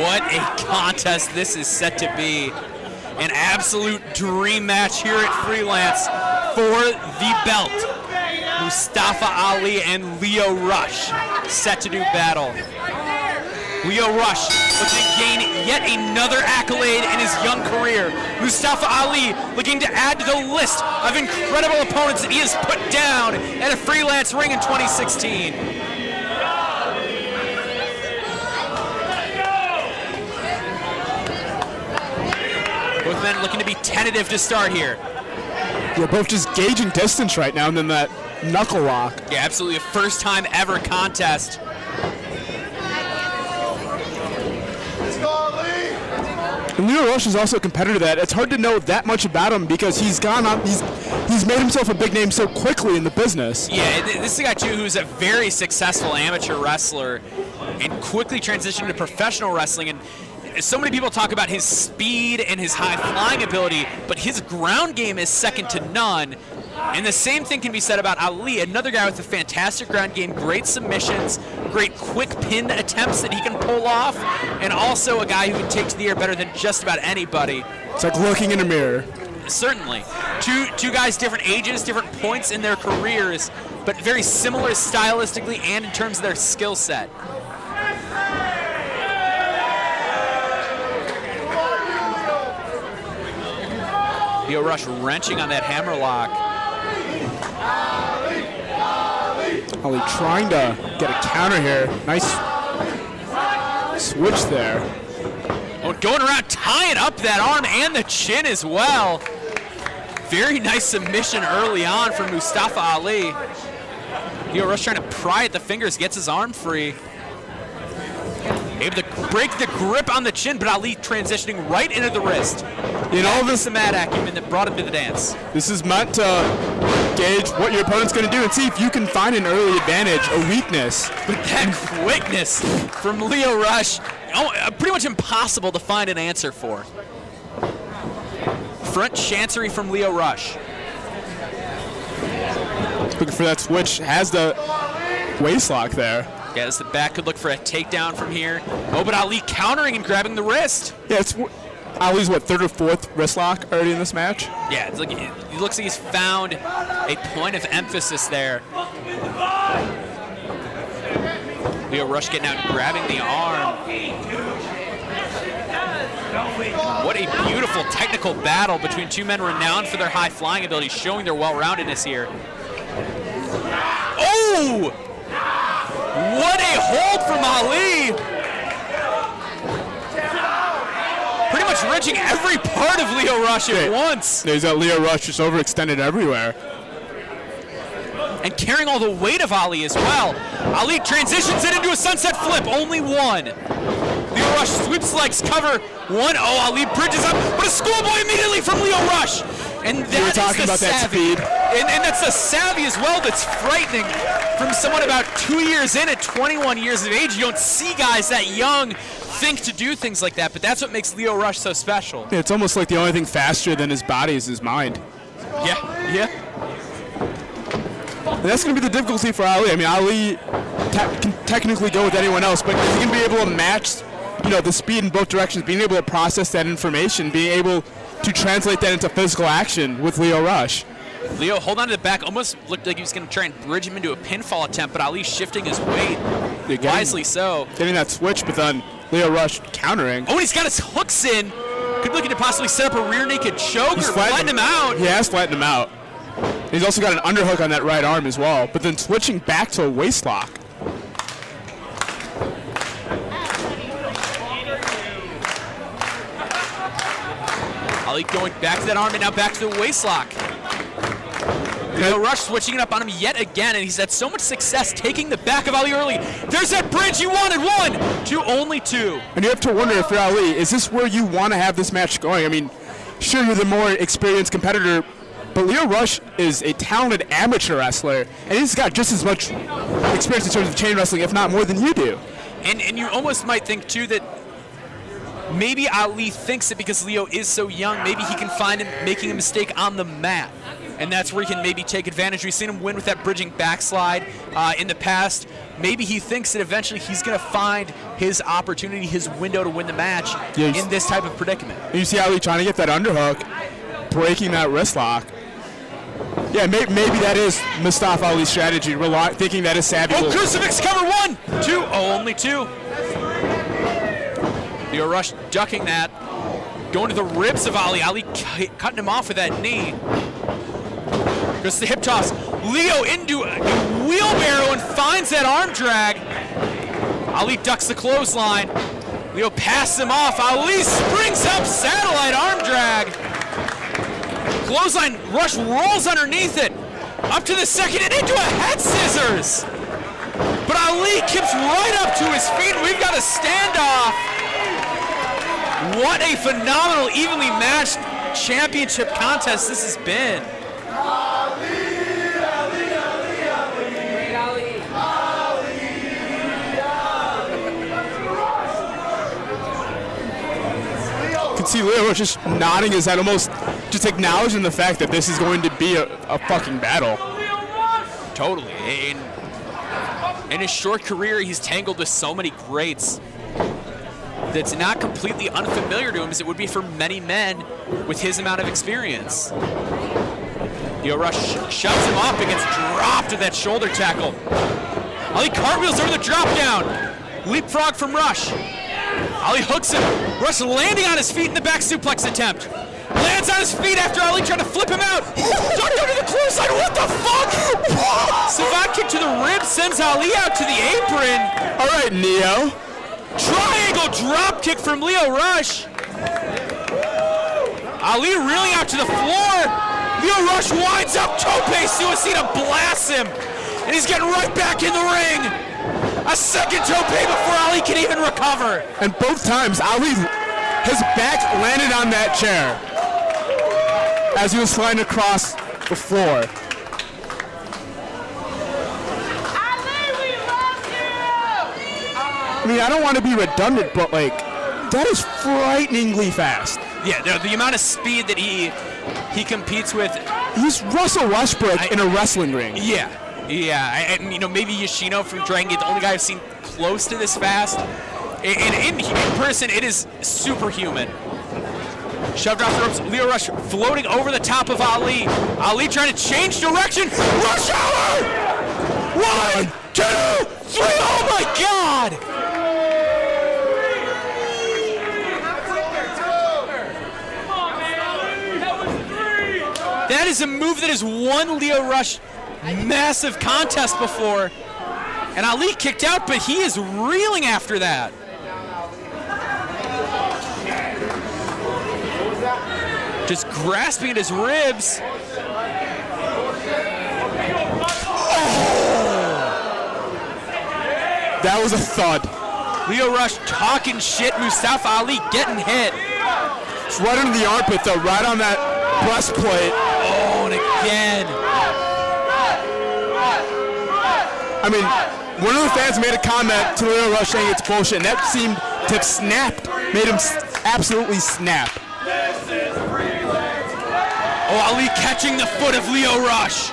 What a contest this is set to be. An absolute dream match here at Freelance for the belt. Mustafa Ali and Lio Rush set to do battle. Lio Rush looking to gain yet another accolade in his young career. Mustafa Ali looking to add to the list of incredible opponents that he has put down at a Freelance ring in 2016. Both men looking to be tentative to start here. They're both just gauging distance right now, and then that knuckle lock. Yeah, absolutely a first time ever contest. And Lio Rush is also a competitor that it's hard to know that much about him because he's gone on, he's made himself a big name so quickly in the business. Yeah, this is a guy too who's a very successful amateur wrestler and quickly transitioned to professional wrestling. And so many people talk about his speed and his high flying ability, but his ground game is second to none. And the same thing can be said about Ali, another guy with a fantastic ground game, great submissions, great quick pin attempts that he can pull off, and also a guy who can take to the air better than just about anybody. It's like looking in a mirror. Certainly. Two guys, different ages, different points in their careers, but very similar stylistically and in terms of their skill set. Lio Rush wrenching on that hammerlock. Ali trying to get a counter here. Nice switch there. Oh, going around, tying up that arm and the chin as well. Very nice submission early on from Mustafa Ali. Lio Rush trying to pry at the fingers, gets his arm free. Able to break the grip on the chin, but Ali transitioning right into the wrist. In all this, the mat acumen that brought him to the dance. This is meant to gauge what your opponent's going to do and see if you can find an early advantage, a weakness. But that quickness from Lio Rush, pretty much impossible to find an answer for. Front chancery from Lio Rush. Looking for that switch, has the waist lock there. Yeah, as the back could look for a takedown from here. Oh, but Ali countering and grabbing the wrist. Yeah, it's Ali's what, third or fourth wrist lock already in this match? Yeah, it's like it looks like he's found a point of emphasis there. Lio Rush getting out and grabbing the arm. What a beautiful technical battle between two men renowned for their high flying ability, showing their well-roundedness here. Oh! What a hold from Ali! Pretty much wrenching every part of Lio Rush at once. There's that Lio Rush just overextended everywhere. And carrying all the weight of Ali as well. Ali transitions it into a sunset flip, only one. Lio Rush sweeps legs, cover one. Oh, Ali bridges up, but a schoolboy immediately from Lio Rush. And that is the savvy. And that's the savvy as well that's frightening from someone about 2 years in at 21 years of age. You don't see guys that young think to do things like that, but that's what makes Lio Rush so special. It's almost like the only thing faster than his body is his mind. Yeah. And that's going to be the difficulty for Ali. I mean, Ali can technically go with anyone else, but he's going to be able to match, the speed in both directions, being able to process that information, being able to translate that into physical action with Lio Rush. Lio, hold on to the back, almost looked like he was going to try and bridge him into a pinfall attempt, but Ali shifting his weight, wisely so. Getting that switch, but then Lio Rush countering. Oh, and he's got his hooks in. Could looking to possibly set up a rear naked choke or flatten him out. He has flattened him out. He's also got an underhook on that right arm as well, but then switching back to a waist lock. Ali going back to that arm and now back to the waist lock. Lio Rush switching it up on him yet again, and he's had so much success taking the back of Ali early. There's that bridge you wanted, 1, 2, only 2. And you have to wonder if you're Ali, is this where you want to have this match going? I mean, sure, you're the more experienced competitor, but Lio Rush is a talented amateur wrestler, and he's got just as much experience in terms of chain wrestling, if not more than you do. And you almost might think, too, that maybe Ali thinks that because Lio is so young, maybe he can find him making a mistake on the mat. and that's where he can maybe take advantage. We've seen him win with that bridging backslide in the past. Maybe he thinks that eventually he's going to find his opportunity, his window to win the match in this type of predicament. You see Ali trying to get that underhook, breaking that wrist lock. Yeah, maybe that is Mustafa Ali's strategy, thinking that is savvy. Oh, crucifix cover 1, 2, only 2. Lio Rush ducking that, going to the ribs of Ali. Ali cutting him off with that knee. Goes to the hip toss. Lio into a wheelbarrow and finds that arm drag. Ali ducks the clothesline. Lio passes him off. Ali springs up, satellite arm drag. Clothesline, Rush rolls underneath it. Up to the second and into a head scissors. But Ali keeps right up to his feet. We've got a standoff. What a phenomenal, evenly matched championship contest this has been. You can see Lio Rush just nodding his head, almost just acknowledging the fact that this is going to be a fucking battle. Totally. In his short career, he's tangled with so many greats that's not completely unfamiliar to him as it would be for many men with his amount of experience. Lio Rush shoves him off and gets dropped with that shoulder tackle. Ali cartwheels over the drop down. Leapfrog from Rush. Ali hooks him. Rush landing on his feet in the back suplex attempt. Lands on his feet after Ali trying to flip him out. Ducked under the clothesline. What the fuck? Savant kick to the ribs sends Ali out to the apron. All right, Neo. Triangle drop kick from Lio Rush. Ali reeling out to the floor. Lio Rush winds up, tope suicida blasts him. And he's getting right back in the ring. A second tope before Ali can even recover. And both times, Ali, his back landed on that chair as he was sliding across the floor. I mean, I don't want to be redundant, but like, that is frighteningly fast. Yeah, the amount of speed that he competes with. He's Russell Westbrook in a wrestling ring. Yeah. And you know, maybe Yoshino from Dragon Gate, the only guy I've seen close to this fast. In person, it is superhuman. Shoved off the ropes. Lio Rush floating over the top of Ali. Ali trying to change direction. Rush hour! 1, 2, 3. Oh my God! That is a move that has won Lio Rush massive contest before. And Ali kicked out, but he is reeling after that. Just grasping at his ribs. That was a thud. Lio Rush talking shit. Mustafa Ali getting hit. It's right under the armpit, though, right on that breastplate. Oh, and again. I mean, one of the fans made a comment to Lio Rush saying it's bullshit, and that seemed to have snapped, made him absolutely snap. Oh, Ali catching the foot of Lio Rush.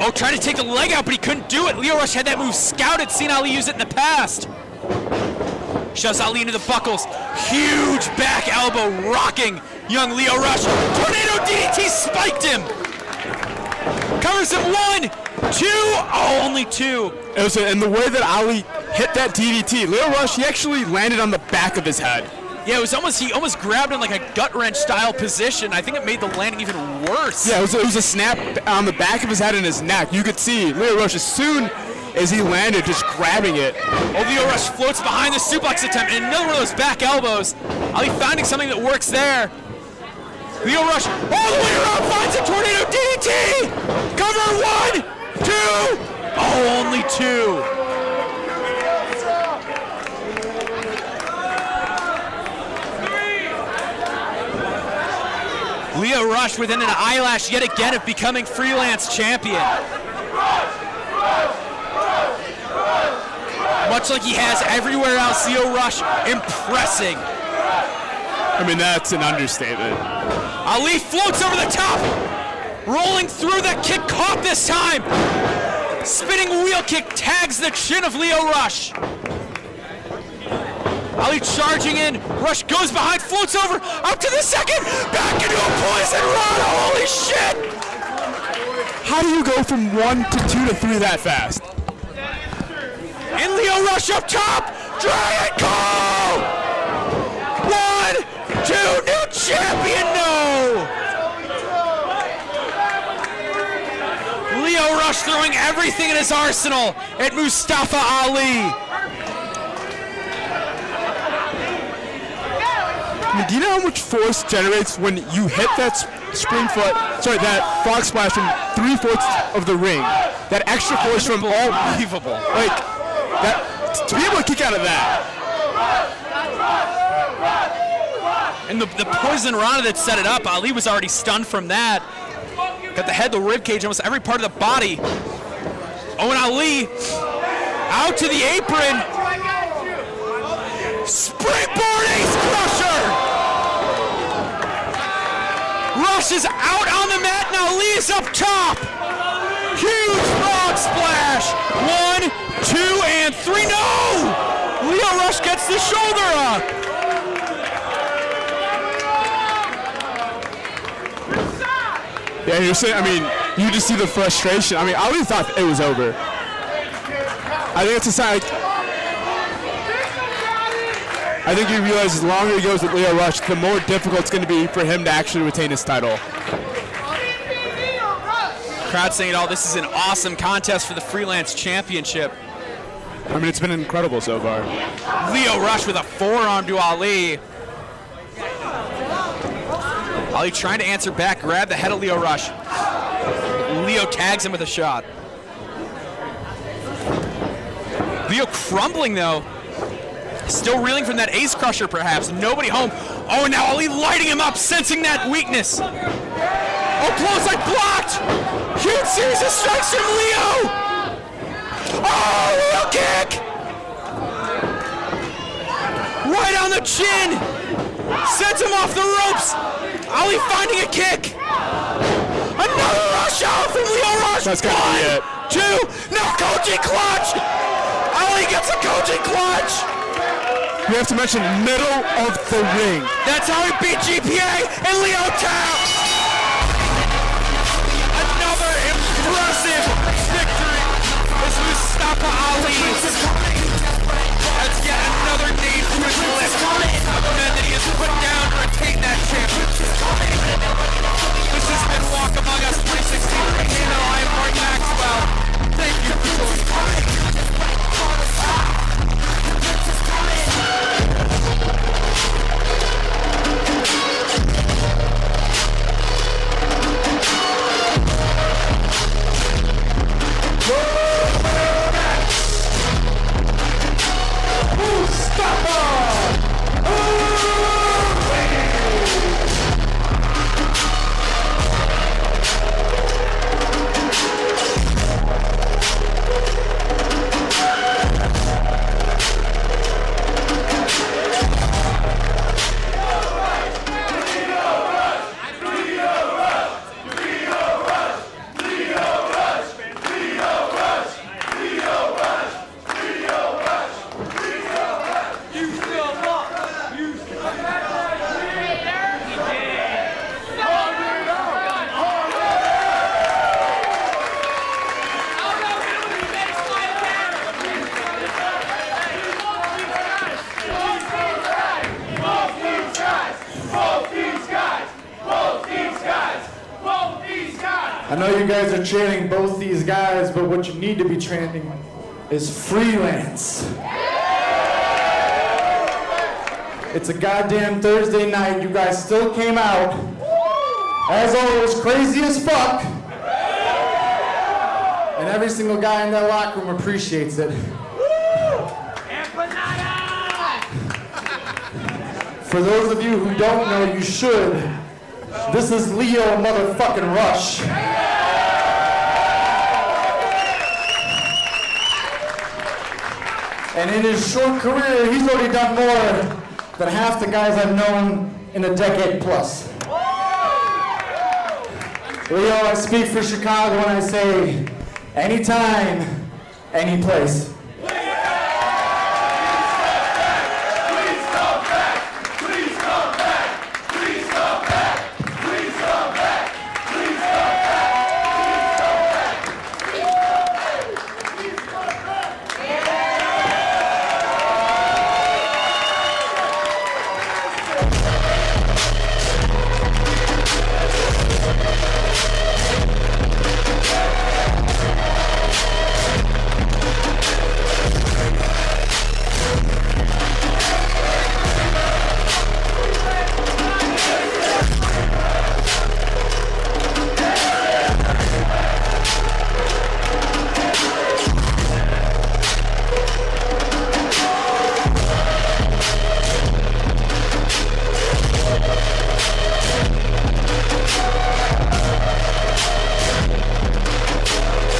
Oh, trying to take the leg out, but he couldn't do it. Lio Rush had that move scouted, seen Ali use it in the past. Shoves Ali into the buckles. Huge back elbow rocking young Lio Rush. Tornado DDT spiked him. Covers him 1, 2. Oh, only 2. It was and the way that Ali hit that DDT, Lio Rush, he actually landed on the back of his head. Yeah, it was he almost grabbed him like a gut wrench style position. I think it made the landing even worse. Yeah, it was a snap on the back of his head and his neck. You could see Lio Rush as soon as he landed, just grabbing it. Oh, Lio Rush floats behind the suplex attempt and another one of those back elbows. Ali finding something that works there. Lio Rush all the way around finds a tornado DDT. Cover 1, 2. Oh, only 2. Lio Rush within an eyelash yet again of becoming Freelance champion. Much like he has everywhere else, Lio Rush impressing. I mean, that's an understatement. Ali floats over the top, rolling through that kick, caught this time. Spinning wheel kick tags the chin of Lio Rush. Ali charging in, Rush goes behind, floats over, up to the second, back into a poison rod, holy shit! How do you go from 1 to 2 to 3 that fast? And Lio Rush up top, Dragon Call! 1, 2, new champion, no! Lio Rush throwing everything in his arsenal at Mustafa Ali. I mean, do you know how much force generates when you hit that that frog splash from 3/4 of the ring? That extra force from all, Unbelievable. like, that, to be able to kick out of that. And the poison rana that set it up, Ali was already stunned from that. Got the head, the rib cage, almost every part of the body. Owen Ali out to the apron. Springboard ace crusher! Rush is out on the mat, and Ali is up top. Huge frog splash. 1, 2, and 3. No! Lio Rush gets the shoulder up. Yeah, you're saying, I mean, you just see the frustration. I mean, I really thought it was over. I think it's a sign. I think he realizes the longer he goes with Lio Rush, the more difficult it's going to be for him to actually retain his title. Crowd saying it all. This is an awesome contest for the Freelance Championship. I mean, it's been incredible so far. Lio Rush with a forearm to Ali. Ali trying to answer back, grab the head of Lio Rush. Lio tags him with a shot. Lio crumbling though. Still reeling from that ace crusher perhaps. Nobody home. Oh, and now Ali lighting him up, sensing that weakness. Oh, clothesline blocked. Huge series of strikes from Lio. Oh, Lio kick. Right on the chin. Sends him off the ropes. Ali finding a kick. Another rush out from Lio Rush. That's gotta be it. 2, no Koji clutch. Ali gets a Koji clutch. You have to mention middle of the ring. That's how he beat GPA and Lio tapped. Another impressive victory is Mustafa Ali. That's yet another name to his list of men that he has put down to retain that championship. This has been Walk Among Us 2016. I am Mark Maxwell. Thank you for joining. I know you guys are chanting both these guys, but what you need to be chanting is Freelance. It's a goddamn Thursday night. You guys still came out. As always, crazy as fuck. And every single guy in that locker room appreciates it. For those of you who don't know, you should. This is Lio motherfucking Rush. And in his short career, he's already done more than half the guys I've known in a decade plus. Leo, I speak for Chicago when I say anytime, any place.